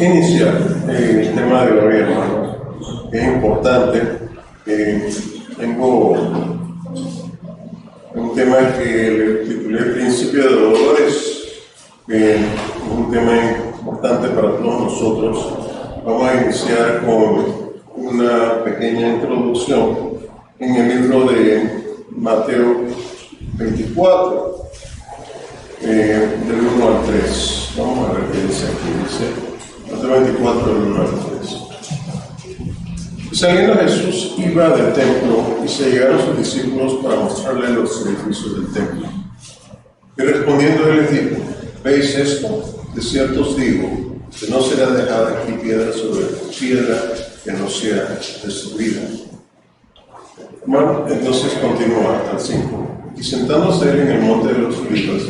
iniciar el tema de hoy, hermanos. Es importante. Tengo un tema que le titulé Principio de Dolores, un tema importante para todos nosotros. Vamos a iniciar con una pequeña introducción en el libro de Mateo 24, del 1 al 3. Vamos a ver qué dice aquí. Dice Mateo 24, del 1 al 3. Saliendo Jesús iba del templo y se llegaron sus discípulos para mostrarle los edificios del templo. Y respondiendo él les dijo: ¿veis esto? De cierto os digo que no será dejada aquí piedra sobre piedra que no sea destruida. Bueno, entonces continúa hasta el 5. Y sentándose él en el monte de los Olivos,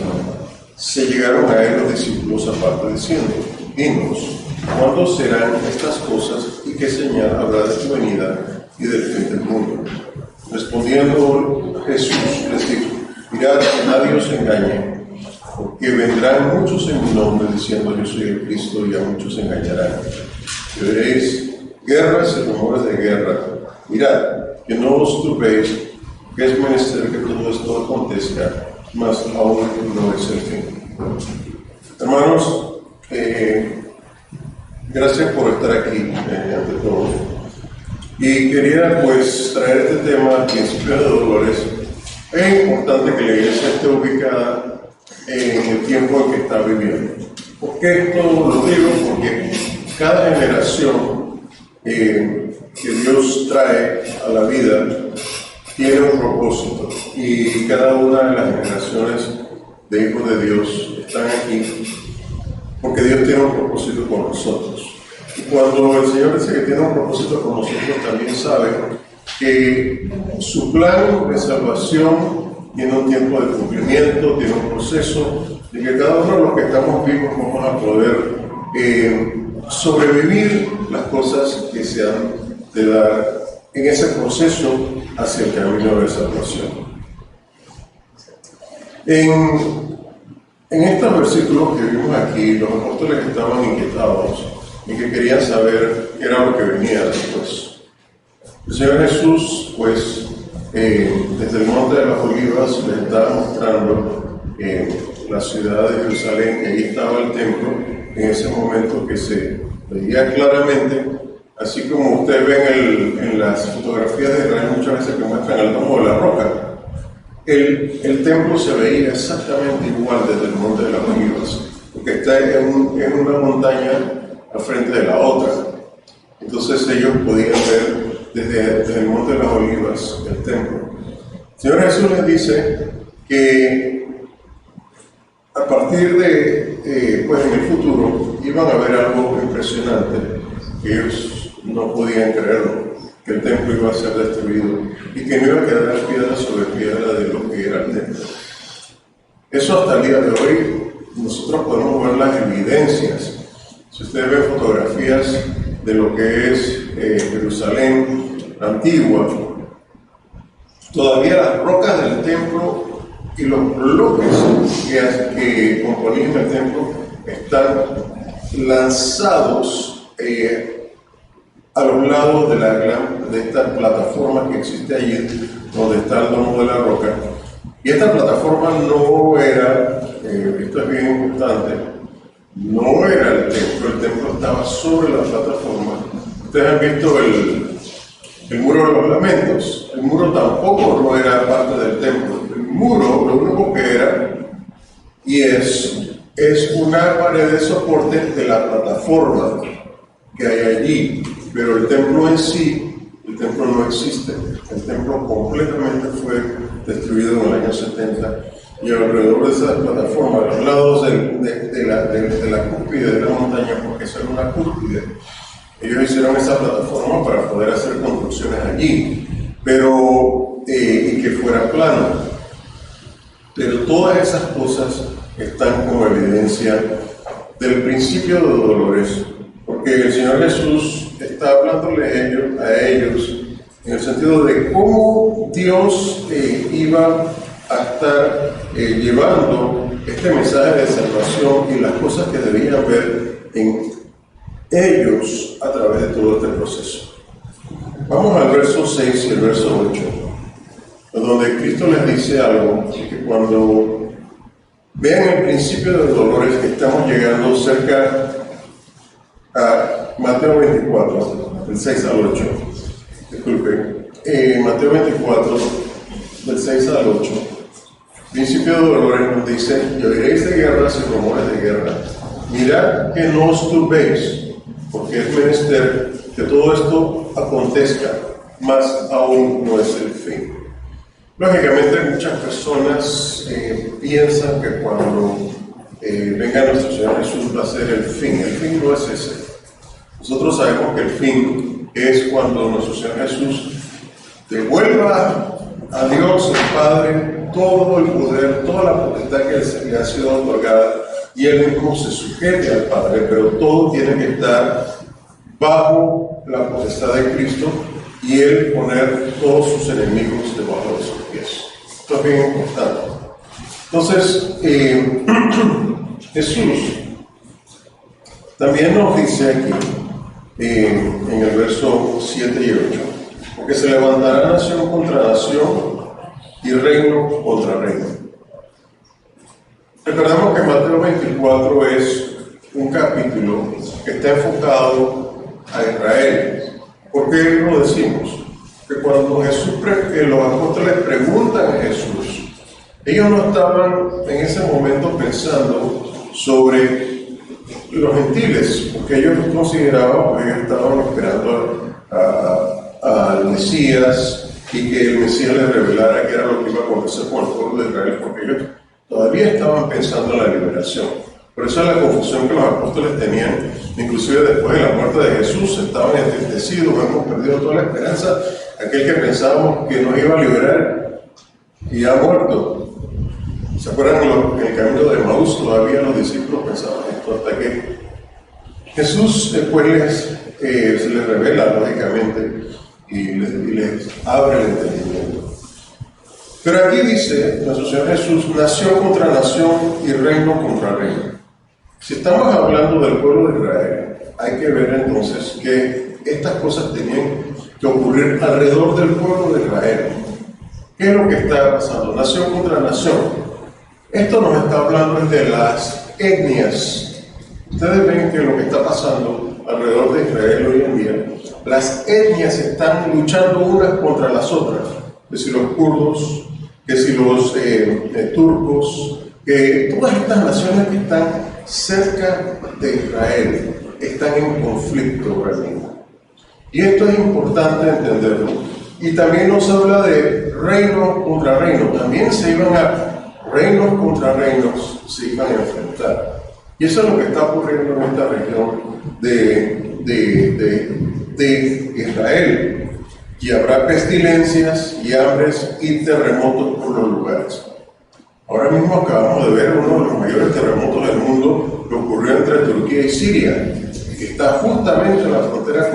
se llegaron a él los discípulos aparte diciendo: dinos, ¿cuándo serán estas cosas y qué señal habrá de tu venida y del fin del mundo? Respondiendo Jesús les dijo: mirad que nadie os engañe, porque vendrán muchos en mi nombre diciendo yo soy el Cristo, y a muchos engañarán. Y veréis guerras y rumores de guerra. Mirad que no os turbéis, que es menester que todo esto acontezca, mas aún no es el fin. Hermanos, gracias por estar aquí ante todo. Y quería pues traer este tema, Principio de Dolores. Es importante que la iglesia esté ubicada en el tiempo en que está viviendo. ¿Por qué esto lo digo? Porque cada generación que Dios trae a la vida tiene un propósito, y cada una de las generaciones de hijos de Dios están aquí porque Dios tiene un propósito con nosotros. Y cuando el Señor dice que tiene un propósito con nosotros, también sabe que su plan de salvación tiene un tiempo de cumplimiento, tiene un proceso, y que cada uno de los que estamos vivos vamos a poder sobrevivir las cosas que se han de dar en ese proceso hacia el camino de salvación. En estos versículos que vimos aquí, los apóstoles estaban inquietados y que querían saber qué era lo que venía después. El Señor Jesús, pues, desde el Monte de las Olivas les estaba mostrando la ciudad de Jerusalén, que ahí estaba el templo, en ese momento que se veía claramente, así como ustedes ven en las fotografías de Israel muchas veces que muestran el domo de la roca. El templo se veía exactamente igual desde el Monte de las Olivas, porque está en una montaña al frente de la otra. Entonces ellos podían ver desde el Monte de las Olivas el templo. El Señor Jesús les dice que a partir de, pues en el futuro, iban a ver algo impresionante, que ellos no podían creerlo, que el templo iba a ser destruido y que no iba a quedar piedra sobre piedra de lo que era el templo. Eso hasta el día de hoy nosotros podemos ver las evidencias. Si ustedes ven fotografías de lo que es Jerusalén antigua, todavía las rocas del templo y los bloques que componían el templo están lanzados a los lados de esta plataforma que existe allí, donde está el domo de la roca. Y esta plataforma no era, esto es bien importante, no era el templo estaba sobre la plataforma. Ustedes han visto el muro de los lamentos. El muro tampoco no era parte del templo. El muro lo único que era y es una pared de soporte de la plataforma que hay allí, pero el templo en sí, el templo no existe. El templo completamente fue destruido en el año 70, y alrededor de esa plataforma, a los lados de la cúspide de la montaña, porque esa era una cúspide, ellos hicieron esa plataforma para poder hacer construcciones allí, pero y que fuera plano. Pero todas esas cosas están como evidencia del principio de dolores, porque el Señor Jesús está hablándole a ellos en el sentido de cómo Dios iba a estar llevando este mensaje de salvación y las cosas que debían ver en ellos a través de todo este proceso. Vamos al verso 6 y el verso 8, donde Cristo les dice algo, que cuando vean el principio de los dolores, que estamos llegando cerca a Mateo 24, del 6 al 8, disculpen, Mateo 24, del 6 al 8, principio de dolores nos dice: y oiréis de guerras y rumores de guerra, mirad que no os turbéis, porque es menester que todo esto acontezca, mas aún no es el fin. Lógicamente muchas personas piensan que cuando venga nuestro Señor Jesús va a ser el fin. El fin no es ese. Nosotros sabemos que el fin es cuando nuestro Señor Jesús devuelva a Dios el Padre todo el poder, toda la potestad que le ha sido otorgada, y Él mismo se sujete al Padre, pero todo tiene que estar bajo la potestad de Cristo y Él poner todos sus enemigos debajo de sus pies. Esto es bien importante. Entonces, Jesús también nos dice aquí, en el verso 7 y 8, porque se levantará nación contra nación y reino contra reino. Recordamos que Mateo 24 es un capítulo que está enfocado a Israel. ¿Por qué lo decimos? Que cuando los apóstoles preguntan a Jesús, ellos no estaban en ese momento pensando sobre los gentiles, porque ellos consideraban, porque ellos estaban esperando al Mesías, y que el Mesías les revelara qué era lo que iba a acontecer con el pueblo de Israel, porque ellos todavía estaban pensando en la liberación. Por eso es la confusión que los apóstoles tenían. Inclusive después de la muerte de Jesús estaban entristecidos, hemos perdido toda la esperanza. Aquel que pensábamos que nos iba a liberar y ha muerto. ¿Se acuerdan en el camino de Emaús? Todavía los discípulos pensaban esto, hasta que Jesús después se les revela, lógicamente, y les abre el entendimiento. Pero aquí dice nuestro Señor Jesús: nación contra nación y reino contra reino. Si estamos hablando del pueblo de Israel, hay que ver entonces que estas cosas tenían que ocurrir alrededor del pueblo de Israel. ¿Qué es lo que está pasando? Nación contra nación. Esto nos está hablando de las etnias. Ustedes ven que lo que está pasando alrededor de Israel hoy en día, las etnias están luchando unas contra las otras. Que si los kurdos, que si los turcos, que todas estas naciones que están cerca de Israel están en conflicto realmente. Y esto es importante entenderlo. Y también nos habla de reino contra reino. También reinos contra reinos se iban a enfrentar. Y eso es lo que está ocurriendo en esta región de Israel. Y habrá pestilencias y hambres y terremotos por los lugares. Ahora mismo acabamos de ver uno de los mayores terremotos del mundo que ocurrió entre Turquía y Siria, que está justamente en la frontera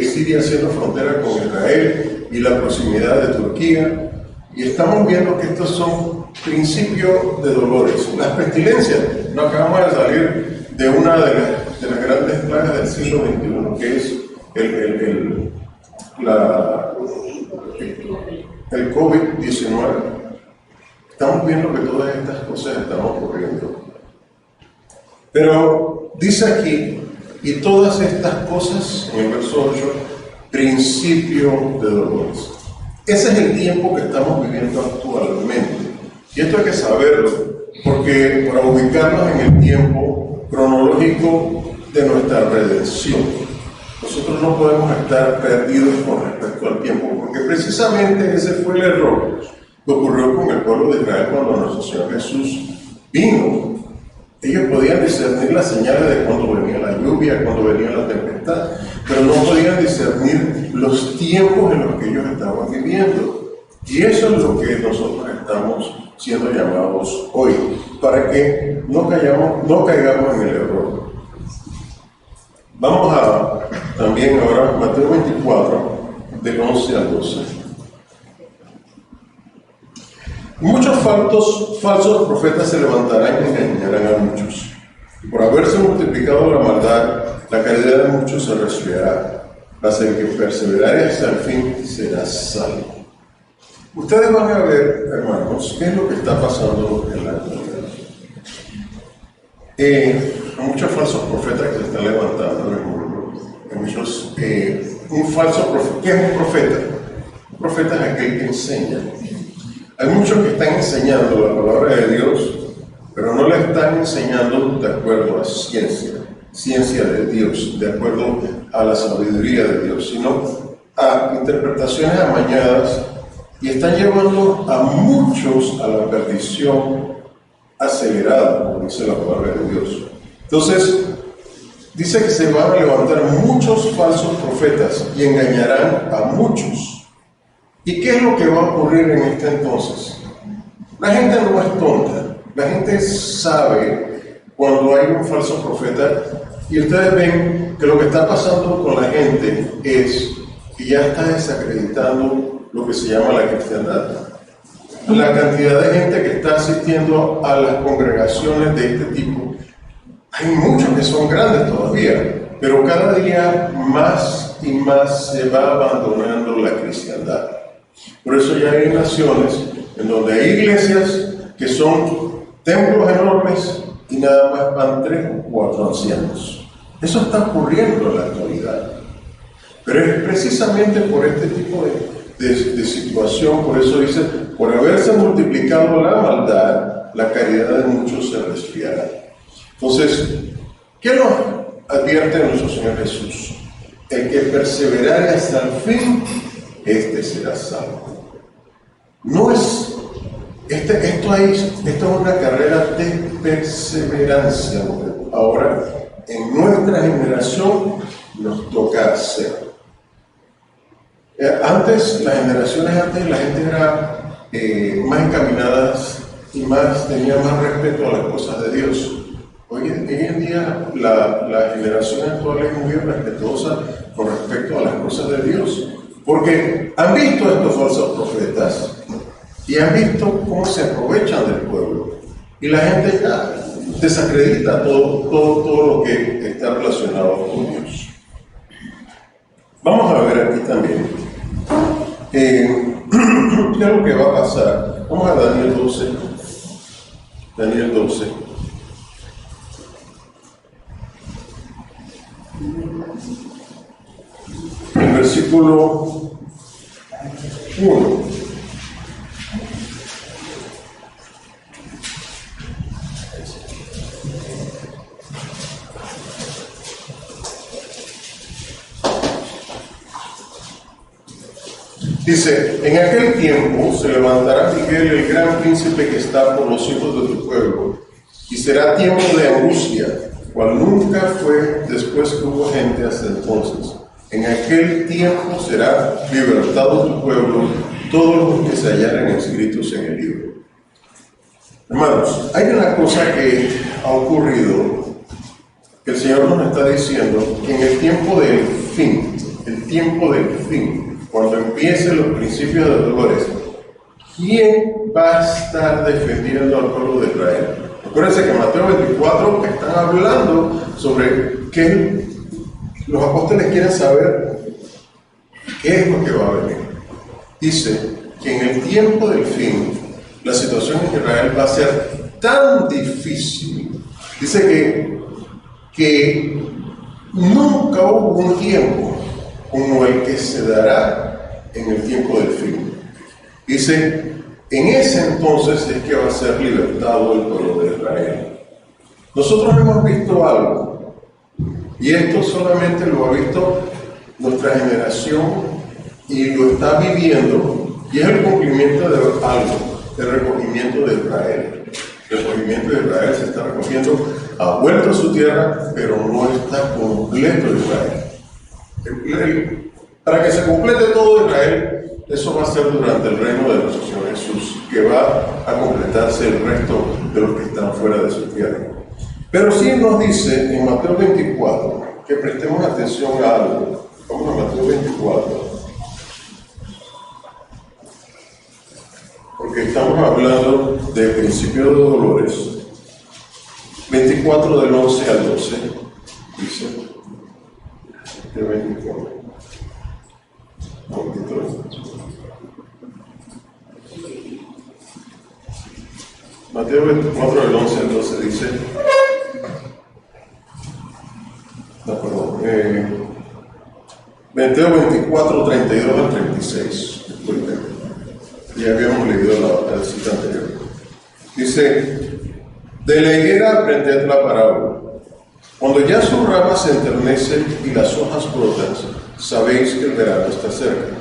Siria haciendo frontera con Israel y la proximidad de Turquía. Y estamos viendo que estos son principios de dolores. Las pestilencias, no acabamos de salir de una de las grandes plagas del siglo XXI, que es el COVID-19. Estamos viendo que todas estas cosas están ocurriendo. Pero dice aquí, y todas estas cosas, en el verso 8, principio de dolores. Ese es el tiempo que estamos viviendo actualmente. Y esto hay que saberlo, porque para ubicarnos en el tiempo cronológico de nuestra redención, nosotros no podemos estar perdidos con respecto al tiempo, porque precisamente ese fue el error que ocurrió con el pueblo de Israel cuando nuestro Señor Jesús vino. Ellos podían discernir las señales de cuando venía la lluvia, cuando venía la tempestad, pero no podían discernir los tiempos en los que ellos estaban viviendo. Y eso es lo que nosotros estamos siendo llamados hoy, para que no caigamos en el error. Vamos a también ahora Mateo 24, del 11 al 12. Muchos falsos profetas se levantarán y engañarán a muchos. Por haberse multiplicado la maldad, la caridad de muchos se resfriará, mas el que perseverare hasta el fin será salvo. Ustedes van a ver, hermanos, qué es lo que está pasando en la actualidad. Hay muchos falsos profetas que se están levantando en el mundo. Hay muchos, un falso profeta. ¿Qué es un profeta? Un profeta es aquel que enseña. Hay muchos que están enseñando la palabra de Dios, pero no la están enseñando de acuerdo a ciencia de Dios, de acuerdo a la sabiduría de Dios, sino a interpretaciones amañadas, y están llevando a muchos a la perdición acelerada, como dice la palabra de Dios. Entonces, dice que se van a levantar muchos falsos profetas y engañarán a muchos. ¿Y qué es lo que va a ocurrir en este entonces? La gente no es tonta, la gente sabe cuando hay un falso profeta, y ustedes ven que lo que está pasando con la gente es que ya está desacreditando lo que se llama la cristiandad. La cantidad de gente que está asistiendo a las congregaciones de este tipo, hay muchos que son grandes todavía, pero cada día más y más se va abandonando la cristiandad. Por eso ya hay naciones en donde hay iglesias que son templos enormes y nada más van 3 o 4 ancianos. Eso está ocurriendo en la actualidad. Pero es precisamente por este tipo de situación, por eso dice, por haberse multiplicado la maldad, la caridad de muchos se resfriará. Entonces, ¿qué nos advierte nuestro Señor Jesús? El que perseverare hasta el fin, este será salvo. No es, esto es una carrera de perseverancia. Ahora, en nuestra generación, nos toca hacer. Antes, las generaciones antes, la gente era más encaminadas y tenía más respeto a las cosas de Dios. Hoy en día, la generación actual es muy respetuosa con respecto a las cosas de Dios, porque han visto a estos falsos profetas y han visto cómo se aprovechan del pueblo. Y la gente ya desacredita todo lo que está relacionado con Dios. Vamos a ver aquí también qué es lo que va a pasar. Vamos a Daniel 12. Daniel 12. El versículo 1. Dice, en aquel tiempo se levantará Miguel, el gran príncipe que está por los hijos de tu pueblo, y será tiempo de angustia, cual nunca fue después que hubo gente hasta entonces. En aquel tiempo será libertado tu pueblo, todos los que se hallaren escritos en el libro. Hermanos, hay una cosa que ha ocurrido, que el Señor nos está diciendo, que en el tiempo del fin, cuando empiecen los principios de dolores, ¿quién va a estar defendiendo al pueblo de Israel? Acuérdense que en Mateo 24 están hablando sobre que los apóstoles quieren saber qué es lo que va a venir. Dice que en el tiempo del fin, la situación en Israel va a ser tan difícil. Dice que nunca hubo un tiempo como el que se dará en el tiempo del fin. Dice, en ese entonces es que va a ser libertado el pueblo de Israel. Nosotros hemos visto algo, y esto solamente lo ha visto nuestra generación y lo está viviendo, y es el cumplimiento de algo, el recogimiento de Israel. El recogimiento de Israel se está recogiendo, ha vuelto a su tierra, pero no está completo Israel. Para que se complete todo Israel, eso va a ser durante el reino de nuestro Señor Jesús, que va a completarse el resto de los que están fuera de su tierra. Pero sí nos dice en Mateo 24, que prestemos atención a algo. Vamos a Mateo 24. Porque estamos hablando del principio de dolores. 24 24 del 11 al 12, dice, Mateo 24, un poquito. Mateo 24 del 11 al 12 dice, Mateo 24, 32 al 36, disculpen, ya habíamos leído la cita anterior. Dice, de la higuera aprended la parábola. Cuando ya sus ramas se enternecen y las hojas brotan, sabéis que el verano está cerca.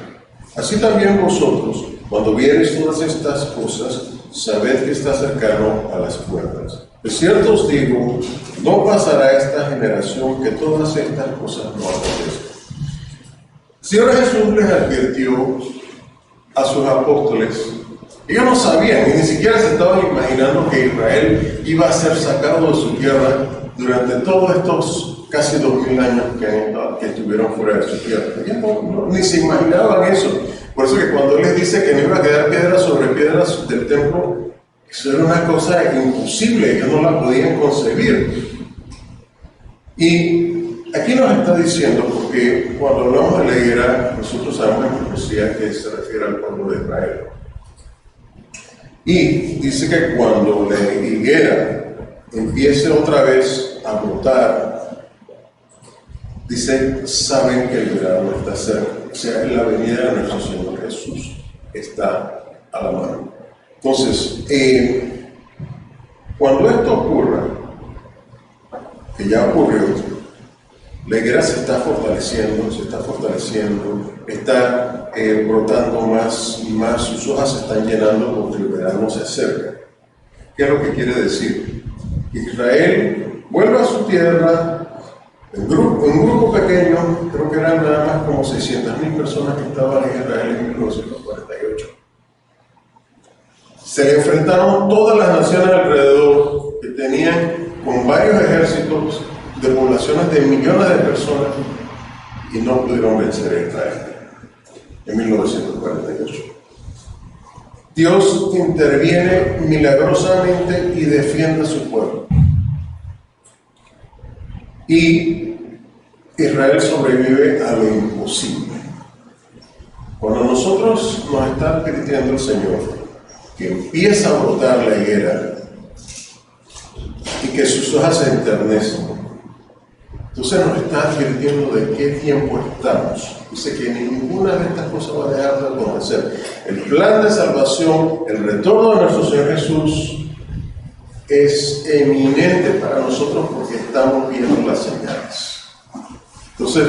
Así también vosotros, cuando viereis todas estas cosas, sabed que está cercano a las puertas. De cierto os digo, no pasará esta generación que todas estas cosas no acontezcan. El Señor Jesús les advirtió a sus apóstoles. Ellos no sabían, ni siquiera se estaban imaginando que Israel iba a ser sacado de su tierra durante todos estos casi 2000 años que estuvieron fuera de su tierra. Ellos ni se imaginaban eso. Por eso que cuando Él les dice que no iba a quedar piedra sobre piedra del templo, eso era una cosa imposible, ellos no la podían concebir. Y aquí nos está diciendo, porque cuando hablamos de la higuera, nosotros sabemos en profecía que se refiere al pueblo de Israel. Y dice que cuando la higuera empiece otra vez a brotar, dice, saben que el verano está cerca. O sea, la venida de nuestro Señor Jesús está a la mano. Entonces, cuando esto ocurra, que ya ocurrió, la higuera se está fortaleciendo, está brotando más y más, sus hojas se están llenando porque el verano se acerca. ¿Qué es lo que quiere decir? Israel vuelve a su tierra, un grupo pequeño, creo que eran nada más como 600,000 personas que estaban en Israel en 1948. Se le enfrentaron todas las naciones alrededor que tenían con varios ejércitos de poblaciones de millones de personas y no pudieron vencer a Israel en 1948. Dios interviene milagrosamente y defiende a su pueblo. Y Israel sobrevive a lo imposible. Cuando nosotros nos está advirtiendo el Señor que empieza a brotar la higuera y que sus hojas se enternecen, entonces nos está advirtiendo de qué tiempo estamos. Dice que ninguna de estas cosas va a dejar de acontecer. El plan de salvación, el retorno de nuestro Señor Jesús es eminente para nosotros porque estamos viendo las señales. Entonces,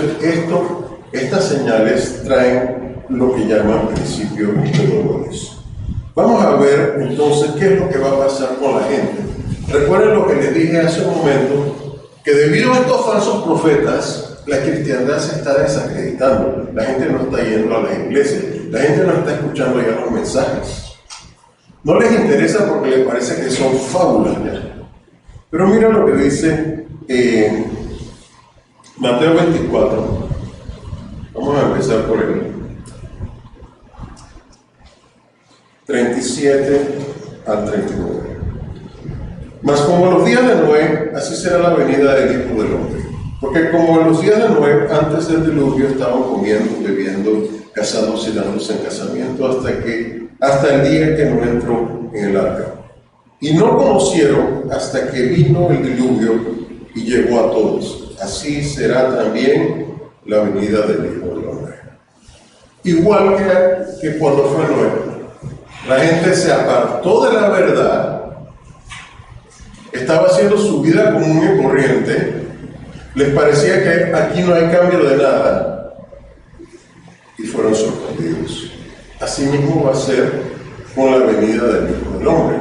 estas señales traen lo que llaman principio de dolores. Vamos a ver entonces qué es lo que va a pasar con la gente. Recuerden lo que les dije hace un momento, que debido a estos falsos profetas, la cristiandad se está desacreditando. La gente no está yendo a las iglesias, la gente no está escuchando ya los mensajes. No les interesa porque les parece que son fábulas ya. Pero mira lo que dice Mateo 24. Vamos a empezar por el 37 al 39. Mas como en los días de Noé, así será la venida del Hijo del Hombre. Porque como en los días de Noé, antes del diluvio, estaban comiendo, bebiendo, casándose y dándose en casamiento, hasta el día que no entró en el arca. Y no conocieron hasta que vino el diluvio y llegó a todos. Así será también la venida del Hijo del Hombre. Igual que cuando fue Noé, la gente se apartó de la verdad, estaba haciendo su vida común y corriente, les parecía que aquí no hay cambio de nada y fueron sorprendidos. Así mismo va a ser con la venida del Hijo del Hombre.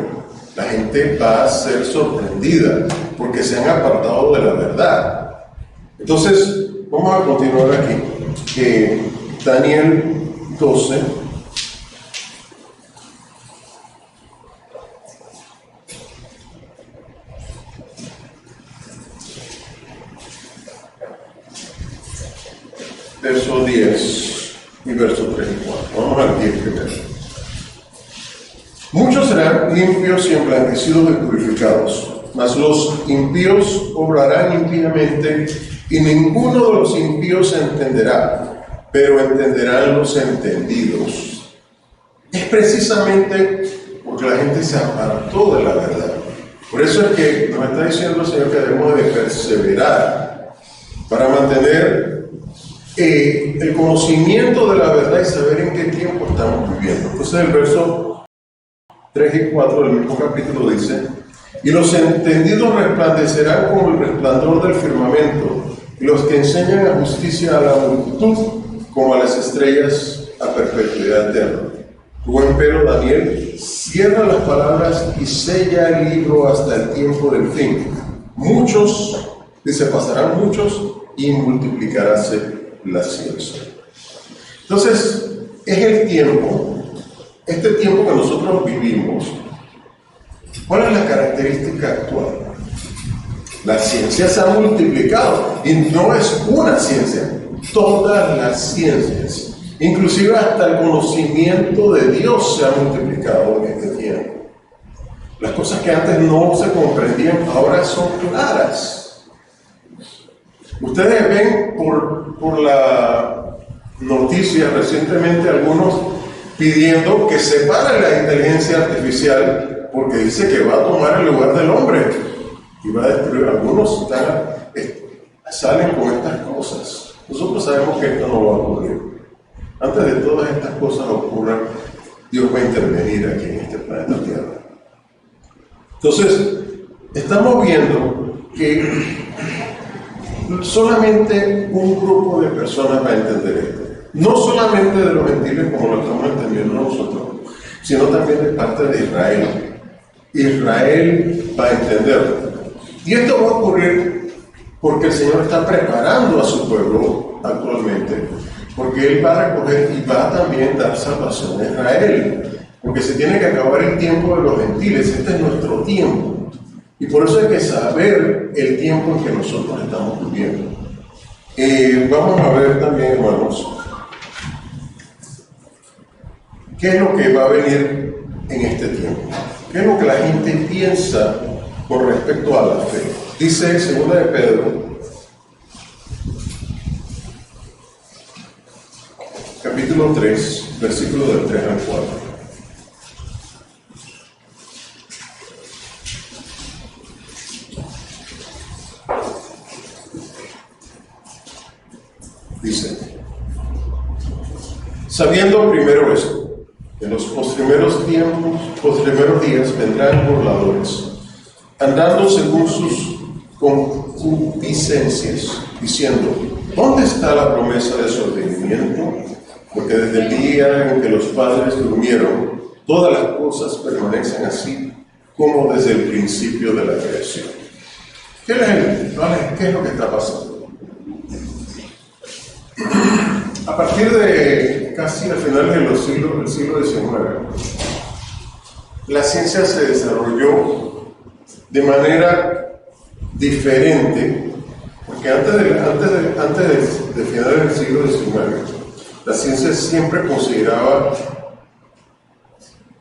La gente va a ser sorprendida porque se han apartado de la verdad. Entonces, vamos a continuar aquí. Daniel 12. Verso 10 y verso 3 y 4. Vamos al 10 primero. Muchos serán limpios y emblanquecidos y purificados, mas los impíos obrarán impíamente, y ninguno de los impíos entenderá, pero entenderán los entendidos. Es precisamente porque la gente se apartó de la verdad. Por eso es que nos está diciendo el Señor que debemos de perseverar para mantener el conocimiento de la verdad y saber en qué tiempo estamos viviendo. Entonces el verso 3 y 4 del mismo capítulo dice: y los entendidos resplandecerán como el resplandor del firmamento, y los que enseñan a justicia a la multitud como a las estrellas a perpetuidad eterna. Tú, empero, Daniel, cierra las palabras y sella el libro hasta el tiempo del fin. Muchos, dice, pasarán muchos y multiplicaráse la ciencia. Entonces, es el tiempo, este tiempo que nosotros vivimos. ¿Cuál es la característica actual? La ciencia se ha multiplicado, y no es una ciencia, todas las ciencias. Inclusive hasta el conocimiento de Dios se ha multiplicado en este tiempo. Las cosas que antes no se comprendían ahora son claras. Ustedes ven por la noticia recientemente algunos pidiendo que se pare la inteligencia artificial porque dice que va a tomar el lugar del hombre y va a destruir. Algunos salen con estas cosas. Nosotros sabemos que esto no va a ocurrir. Antes de todas estas cosas ocurran, Dios va a intervenir aquí en este planeta Tierra. Entonces, estamos viendo que solamente un grupo de personas va a entender esto. No solamente de los gentiles como lo estamos entendiendo nosotros, sino también de parte de Israel. Israel va a entenderlo. Y esto va a ocurrir porque el Señor está preparando a su pueblo actualmente, porque Él va a recoger y va a también dar salvación a Israel, porque se tiene que acabar el tiempo de los gentiles. Este es nuestro tiempo, y por eso hay que saber el tiempo en que nosotros estamos viviendo. Vamos a ver también, hermanos, qué es lo que va a venir en este tiempo, qué es lo que la gente piensa con respecto a la fe. Dice en 2 de Pedro, capítulo 3, versículo del 3 al 4. Dice: sabiendo primero esto, que en los postreros días vendrán burladores, andando según sus concupiscencias, diciendo: ¿dónde está la promesa de su advenimiento? Porque desde el día en que los padres durmieron, todas las cosas permanecen así como desde el principio de la creación. ¿Qué es lo que está pasando? A partir de casi al final del siglo XIX, la ciencia se desarrolló de manera diferente, porque antes de finales del siglo XIX, la ciencia siempre consideraba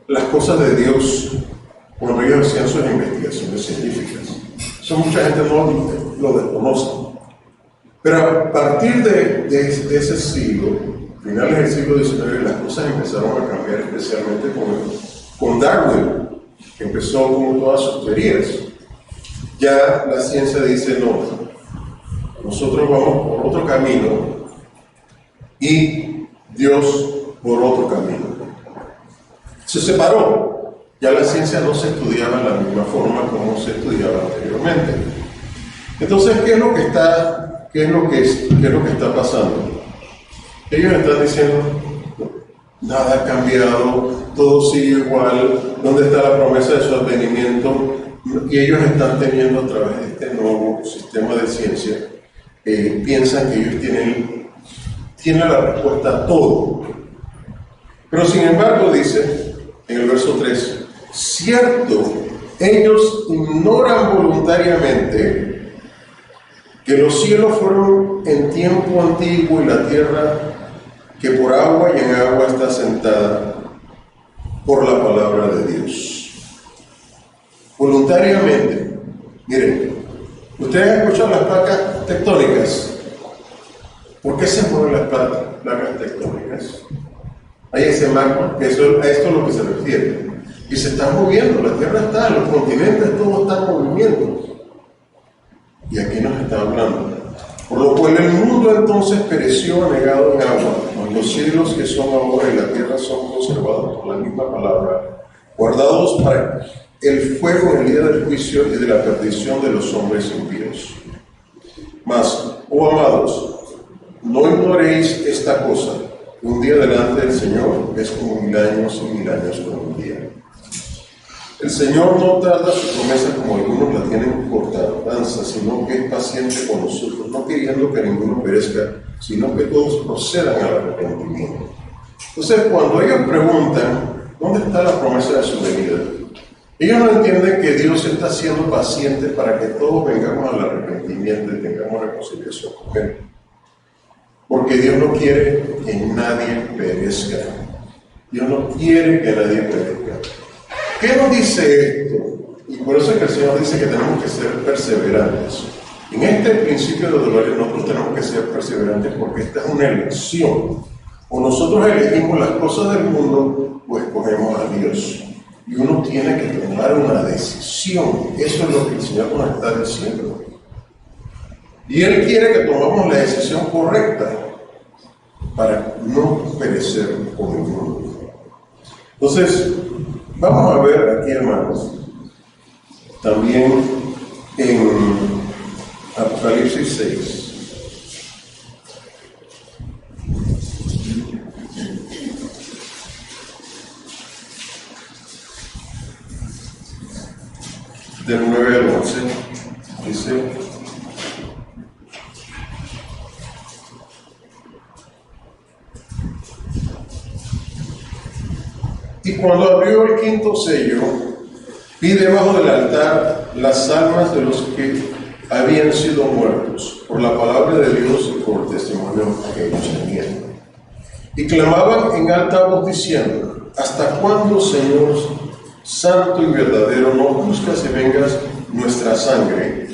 las cosas de Dios cuando ellos hacían sus investigaciones científicas. Eso mucha gente no lo desconoce. Pero a partir de ese siglo, finales del siglo XIX, las cosas empezaron a cambiar, especialmente con Darwin, que empezó con todas sus teorías. Ya la ciencia dice: no, nosotros vamos por otro camino y Dios por otro camino. Se separó. Ya la ciencia no se estudiaba de la misma forma como se estudiaba anteriormente. Entonces, ¿qué es lo que está pasando? Ellos están diciendo: nada ha cambiado, todo sigue igual, ¿dónde está la promesa de su advenimiento? Y ellos están teniendo, a través de este nuevo sistema de ciencia, piensan que ellos tienen la respuesta a todo. Pero sin embargo, dice en el verso 3, cierto, ellos ignoran voluntariamente que los cielos fueron en tiempo antiguo y la tierra que por agua y en agua está sentada por la palabra de Dios. Voluntariamente, Miren, ¿ustedes han escuchado las placas tectónicas? ¿Por qué se mueven las placas tectónicas? Hay ese magma, que a esto es lo que se refiere. Y se están moviendo, la Tierra está, los continentes, todo está en movimiento. Y aquí nos está hablando. Por lo cual el mundo entonces pereció anegado en agua, mas los cielos que son ahora y la tierra son conservados por la misma palabra, guardados para el fuego en el día del juicio y de la perdición de los hombres impíos. Mas, oh amados, no ignoréis esta cosa, que un día delante del Señor es como 1000 años y 1000 años como un día. El Señor no tarda su promesa como algunos la tienen por tardanza, sino que es paciente con nosotros, no queriendo que ninguno perezca, sino que todos procedan al arrepentimiento. Entonces, cuando ellos preguntan, ¿dónde está la promesa de su venida? Ellos no entienden que Dios está siendo paciente para que todos vengamos al arrepentimiento y tengamos reconciliación con Él. Porque Dios no quiere que nadie perezca. Dios no quiere que nadie perezca. ¿Qué nos dice esto? Y por eso es que el Señor dice que tenemos que ser perseverantes. En este principio de dolores nosotros tenemos que ser perseverantes porque esta es una elección. O nosotros elegimos las cosas del mundo o escogemos a Dios. Y uno tiene que tomar una decisión. Eso es lo que el Señor nos está diciendo. Y Él quiere que tomemos la decisión correcta para no perecer con el mundo. Entonces, vamos a ver aquí, hermanos, también en Apocalipsis 6. Del 9 al 11, dice: y cuando abrió el quinto sello, vi debajo del altar las almas de los que habían sido muertos por la palabra de Dios y por el testimonio que ellos tenían. Y clamaban en alta voz diciendo: ¿hasta cuándo, Señor santo y verdadero, no buscas y vengas nuestra sangre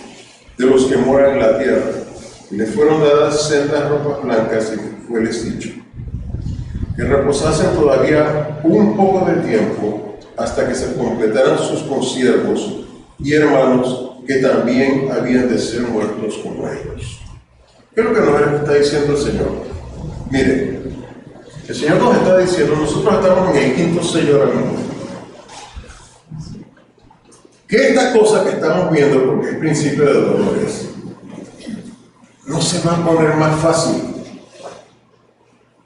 de los que moran en la tierra? Y le fueron dadas sendas ropas blancas y fueles dicho que reposasen todavía un poco de tiempo hasta que se completaran sus consiervos y hermanos que también habían de ser muertos como ellos. ¿Qué es lo que nos está diciendo el Señor? Miren, el Señor nos está diciendo, nosotros estamos en el quinto sello ahora mismo, que esta cosa que estamos viendo, porque es principio de dolores, no se va a poner más fácil.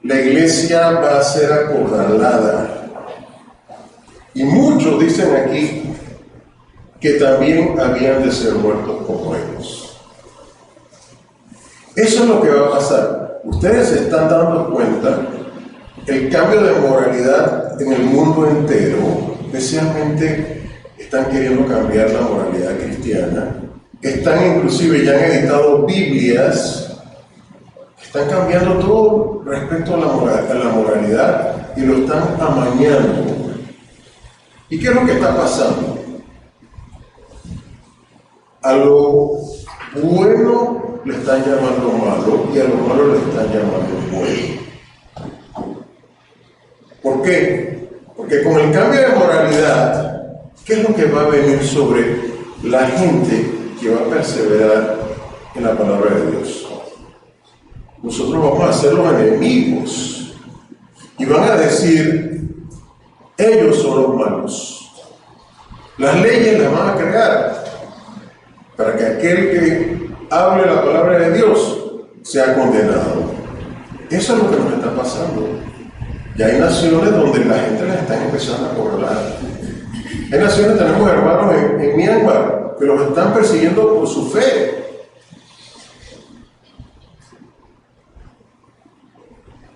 La iglesia va a ser acorralada. Y muchos dicen aquí que también habían de ser muertos como ellos. Eso es lo que va a pasar. Ustedes se están dando cuenta el cambio de moralidad en el mundo entero, especialmente están queriendo cambiar la moralidad cristiana. Están inclusive, ya han editado Biblias. Están cambiando todo respecto a la moralidad y lo están amañando. ¿Y qué es lo que está pasando? A lo bueno le están llamando malo y a lo malo le están llamando bueno. ¿Por qué? Porque con el cambio de moralidad, ¿qué es lo que va a venir sobre la gente que va a perseverar en la palabra de Dios? Nosotros vamos a ser los enemigos y van a decir, ellos son los malos. Las leyes las van a crear para que aquel que hable la palabra de Dios sea condenado. Eso es lo que nos está pasando. Ya hay naciones donde la gente las está empezando a acorralar. Hay naciones, tenemos hermanos en Myanmar que los están persiguiendo por su fe.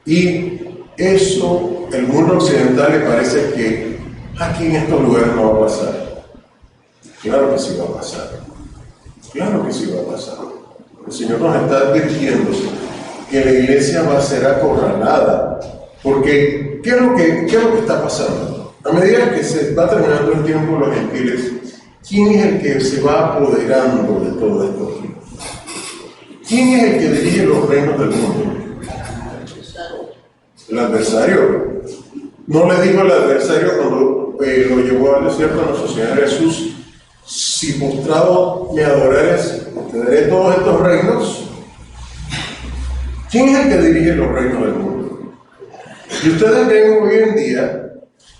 Y eso, el mundo occidental le parece que aquí en estos lugares no va a pasar. Claro que sí va a pasar. Claro que sí va a pasar. El Señor nos está advirtiendo que la iglesia va a ser acorralada. Porque, ¿qué es lo que está pasando? A medida que se va terminando el tiempo de los gentiles, ¿quién es el que se va apoderando de todo esto aquí? ¿Quién es el que dirige los reinos del mundo? El adversario. No le dijo al adversario cuando lo llevó al desierto a nuestro Señor Jesús: si postrado me adorares, te daré todos estos reinos. ¿Quién es el que dirige los reinos del mundo? Y ustedes ven hoy en día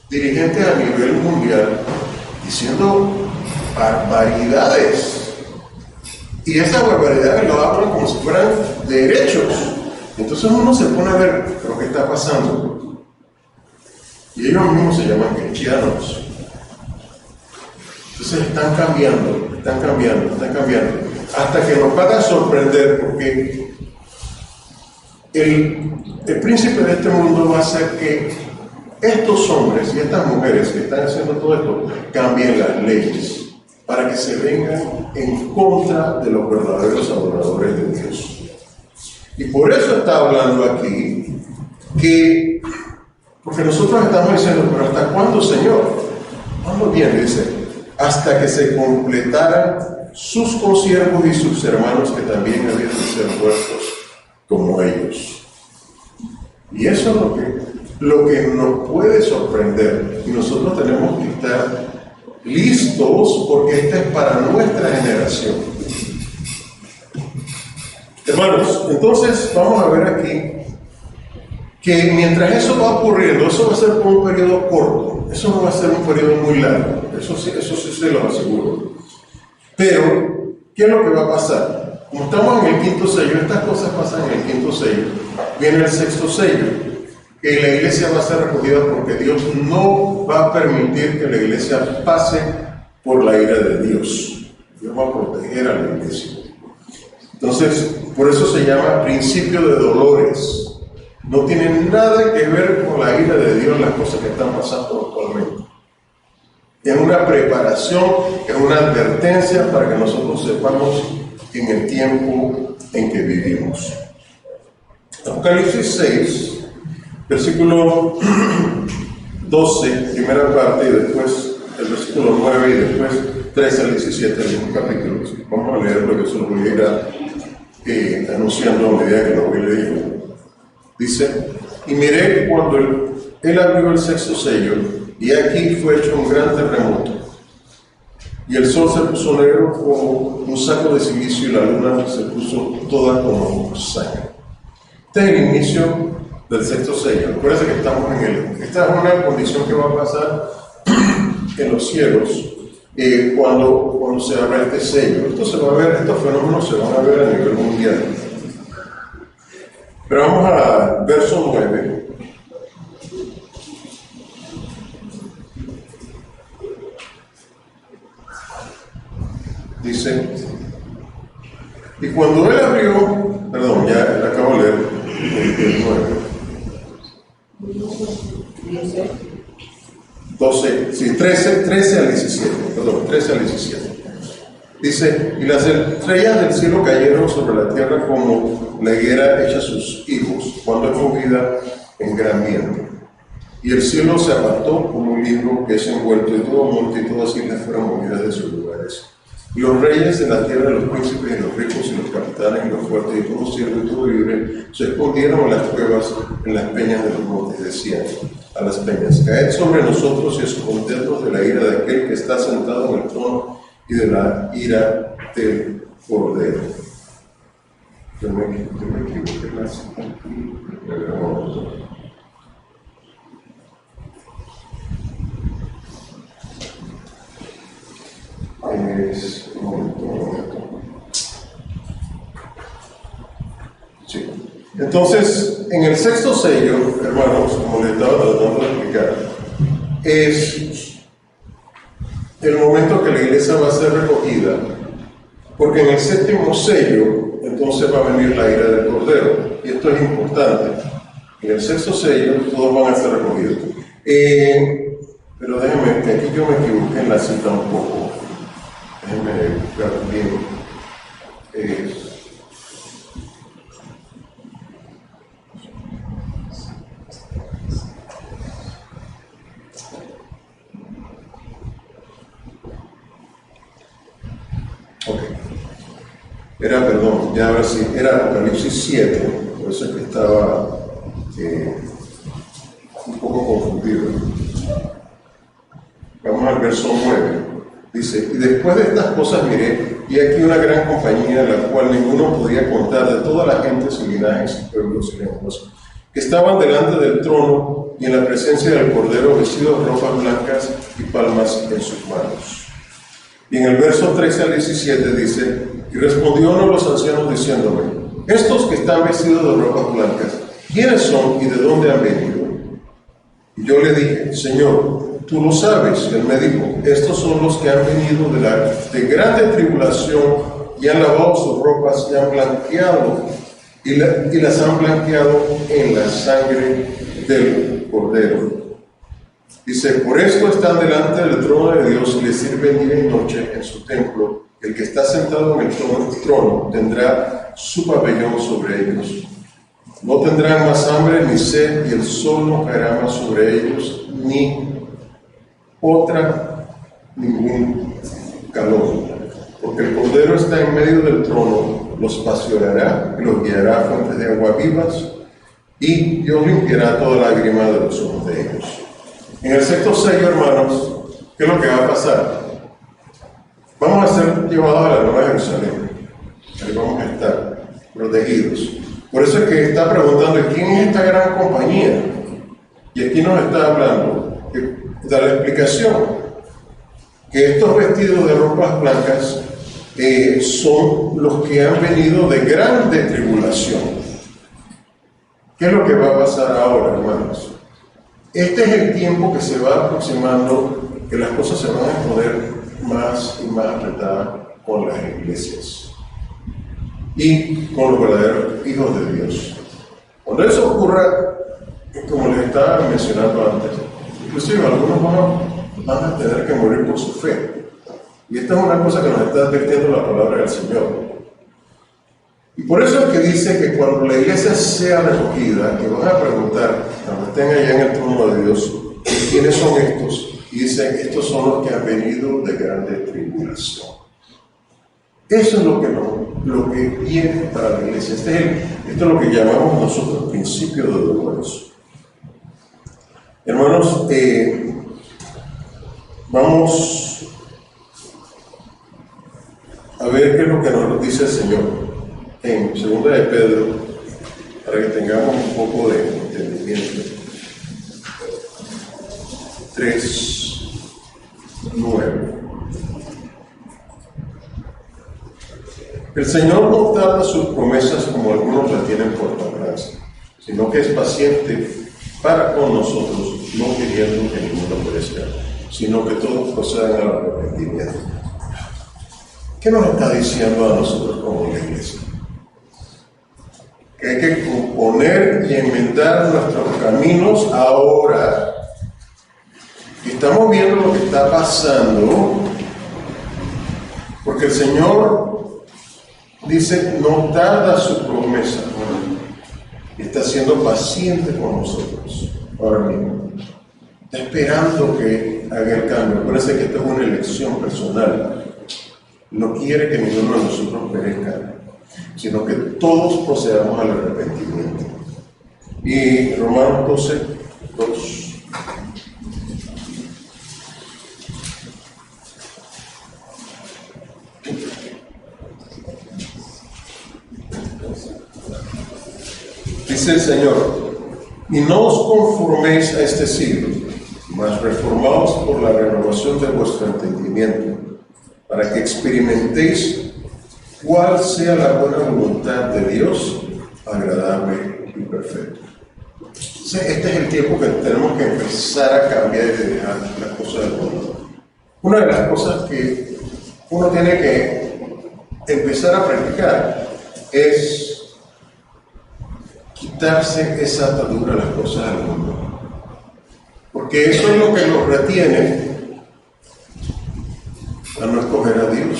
dirigentes a nivel mundial diciendo barbaridades. Y esas barbaridades lo hablan como si fueran derechos. Entonces uno se pone a ver, ¿pero qué está pasando? Y ellos mismos se llaman cristianos. Entonces están cambiando, hasta que nos van a sorprender, porque el príncipe de este mundo va a hacer que estos hombres y estas mujeres que están haciendo todo esto cambien las leyes para que se vengan en contra de los verdaderos adoradores de Dios. Y por eso está hablando aquí que, porque nosotros estamos diciendo, pero ¿hasta cuándo, Señor? ¿Cuándo viene? Dice, hasta que se completaran sus consiervos y sus hermanos que también habían de ser muertos como ellos. Y eso es lo que nos puede sorprender, y nosotros tenemos que estar listos, porque esta es para nuestra generación. Hermanos, entonces vamos a ver aquí que mientras eso va ocurriendo, eso va a ser por un periodo corto, eso no va a ser un periodo muy largo, eso sí se lo aseguro. Pero, ¿qué es lo que va a pasar? Como estamos en el quinto sello, estas cosas pasan en el quinto sello, viene el sexto sello, que la iglesia va a ser recogida porque Dios no va a permitir que la iglesia pase por la ira de Dios. Dios va a proteger a la iglesia. Entonces, por eso se llama principio de dolores. No tiene nada que ver con la ira de Dios las cosas que están pasando actualmente. Es una preparación, es una advertencia para que nosotros sepamos en el tiempo en que vivimos. Apocalipsis 6, versículo 12, primera parte, y después el versículo 9 y después 13 al 17, el mismo capítulo. Vamos a leerlo, yo se lo voy a ir anunciando a medida que lo voy leyendo. Dice, y miré cuando él abrió el sexto sello, y aquí fue hecho un gran terremoto, y el sol se puso negro como un saco de silicio, y la luna se puso toda como sangre. Este es el inicio del sexto sello. Acuérdense que estamos esta es una condición que va a pasar en los cielos cuando se abra este sello. Esto se va a ver, estos fenómenos se van a ver a nivel mundial. Pero vamos a verso 9. Dice, y cuando él abrió, perdón, ya acabo de leer el 9. 12, sí, 13 al 17, perdón, 13 al 17. Dice, y las estrellas del cielo cayeron sobre la tierra como la higuera echa sus hijos, cuando es movida en gran viento. Y el cielo se apartó como un libro que es envuelto, y todo monte y todas islas fueron movidas de sus lugares. Y los reyes de la tierra, los príncipes y los ricos y los capitanes y los fuertes y todo siervo y todo libre, se escondieron en las cuevas, en las peñas de los montes, y decían a las peñas, caed sobre nosotros y escondednos de la ira de aquel que está sentado en el trono y de la ira del Cordero. Yo me equivoqué más. Un momento. Sí. Entonces, en el sexto sello, hermanos, como les estaba tratando de explicar, es el momento que la iglesia va a ser recogida, porque en el séptimo sello, entonces va a venir la ira del Cordero, y esto es importante. En el sexto sello, todos van a ser recogidos. Pero déjenme, que aquí yo me equivoqué en la cita un poco. Déjenme buscar bien. ya ahora sí, era Apocalipsis 7, por eso es que estaba un poco confundido. Vamos al verso 9. Dice, y después de estas cosas miré, y aquí una gran compañía, la cual ninguno podía contar, de todas las gentes y linajes y pueblos y lenguas, que estaban delante del trono y en la presencia del Cordero, vestidos de ropas blancas y palmas en sus manos. Y en el verso 13 al 17 dice, y respondió uno de los ancianos diciéndome, estos que están vestidos de ropas blancas, ¿quiénes son y de dónde han venido? Y yo le dije, Señor, tú lo sabes. Y él me dijo, estos son los que han venido de grande tribulación y han lavado sus ropas y han blanqueado, y las han blanqueado en la sangre del Cordero. Dice, por esto están delante del trono de Dios y le sirven día y noche en su templo. El que está sentado en el trono tendrá su pabellón sobre ellos. No tendrán más hambre ni sed, y el sol no caerá más sobre ellos, ni ningún calor. Porque el Cordero está en medio del trono, los pastoreará y los guiará a fuentes de agua vivas, y Dios limpiará toda lágrima de los ojos de ellos. En el sexto sello, hermanos, ¿qué es lo que va a pasar? Vamos a ser llevados a la Nueva Jerusalén. Ahí vamos a estar protegidos. Por eso es que está preguntando, ¿quién es esta gran compañía? Y aquí nos está hablando, da la explicación, que estos vestidos de ropas blancas son los que han venido de grande tribulación. ¿Qué es lo que va a pasar ahora, hermanos? Este es el tiempo que se va aproximando, que las cosas se van a poner más y más apretadas con las iglesias y con los verdaderos hijos de Dios. Cuando eso ocurra, como les estaba mencionando antes, inclusive algunos van a tener que morir por su fe. Y esta es una cosa que nos está advirtiendo la palabra del Señor. Y por eso es que dice que cuando la iglesia sea recogida, que van a preguntar, cuando estén allá en el trono de Dios, ¿quiénes son estos? Y dicen, estos son los que han venido de grande tribulación. Eso es lo que viene para la iglesia. Esto es lo que llamamos nosotros principio de dolores. Hermanos, vamos a ver qué es lo que nos dice el Señor en 2 de Pedro, para que tengamos un poco de entendimiento. 3:9. El Señor no tarda sus promesas como algunos la tienen por tardanza, sino que es paciente para con nosotros, no queriendo que ninguno perezca, sino que todos procedan al arrepentimiento. ¿Qué nos está diciendo a nosotros como la iglesia? Que hay que componer y enmendar nuestros caminos ahora. Estamos viendo lo que está pasando, porque el Señor dice, no tarda su promesa, y está siendo paciente con nosotros ahora mismo. Está esperando que haga el cambio. Parece que esto es una elección personal. No quiere que ninguno de nosotros perezca, sino que todos procedamos al arrepentimiento. Y Romanos 12:2. Dice el Señor, y no os conforméis a este siglo, mas reformaos por la renovación de vuestro entendimiento, para que experimentéis cuál sea la buena voluntad de Dios, agradable y perfecta. Este es el tiempo que tenemos que empezar a cambiar y dejar las cosas del mundo. Una de las cosas que uno tiene que empezar a practicar es quitarse esa atadura a las cosas del mundo. Porque eso es lo que nos retiene a no escoger a Dios.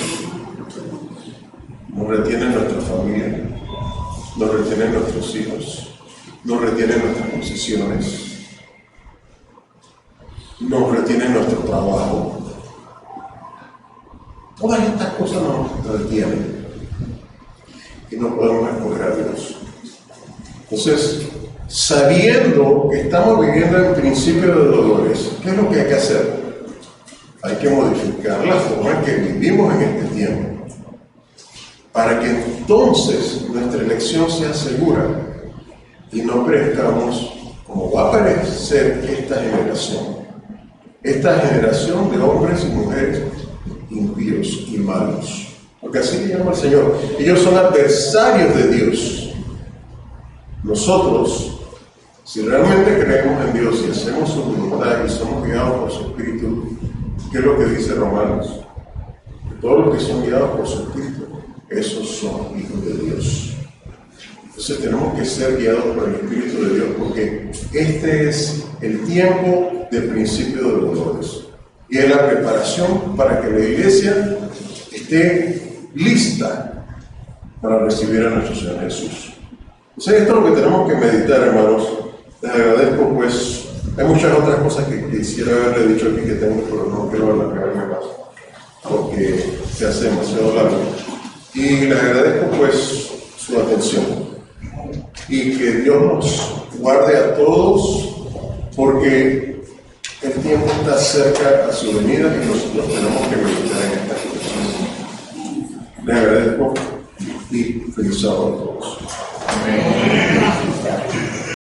Nos retiene nuestra familia, nos retienen nuestros hijos, nos retienen nuestras posesiones, nos retienen nuestro trabajo. Todas estas cosas nos retienen. y no podemos escoger a Dios. Entonces, sabiendo que estamos viviendo en principio de dolores, ¿qué es lo que hay que hacer? Hay que modificar la forma en que vivimos en este tiempo, para que entonces nuestra elección sea segura y no perezcamos como va a parecer esta generación de hombres y mujeres impíos y malos, porque así le llama el Señor. Ellos son adversarios de Dios. Nosotros, si realmente creemos en Dios y hacemos su voluntad y somos guiados por su Espíritu, ¿qué es lo que dice Romanos? Que todos los que son guiados por su Espíritu, esos son hijos de Dios. Entonces tenemos que ser guiados por el Espíritu de Dios, porque este es el tiempo de principio de dolores y es la preparación para que la iglesia esté lista para recibir a nuestro Señor Jesús. Entonces esto es lo que tenemos que meditar, hermanos. Les agradezco, pues hay muchas otras cosas que quisiera haberle dicho aquí que tengo, pero no quiero alargarme más porque se hace demasiado largo. Y les agradezco pues su atención y que Dios nos guarde a todos, porque el tiempo está cerca a su venida y nosotros tenemos que meditar en estas cosas. Les agradezco y feliz sábado a todos. Amén.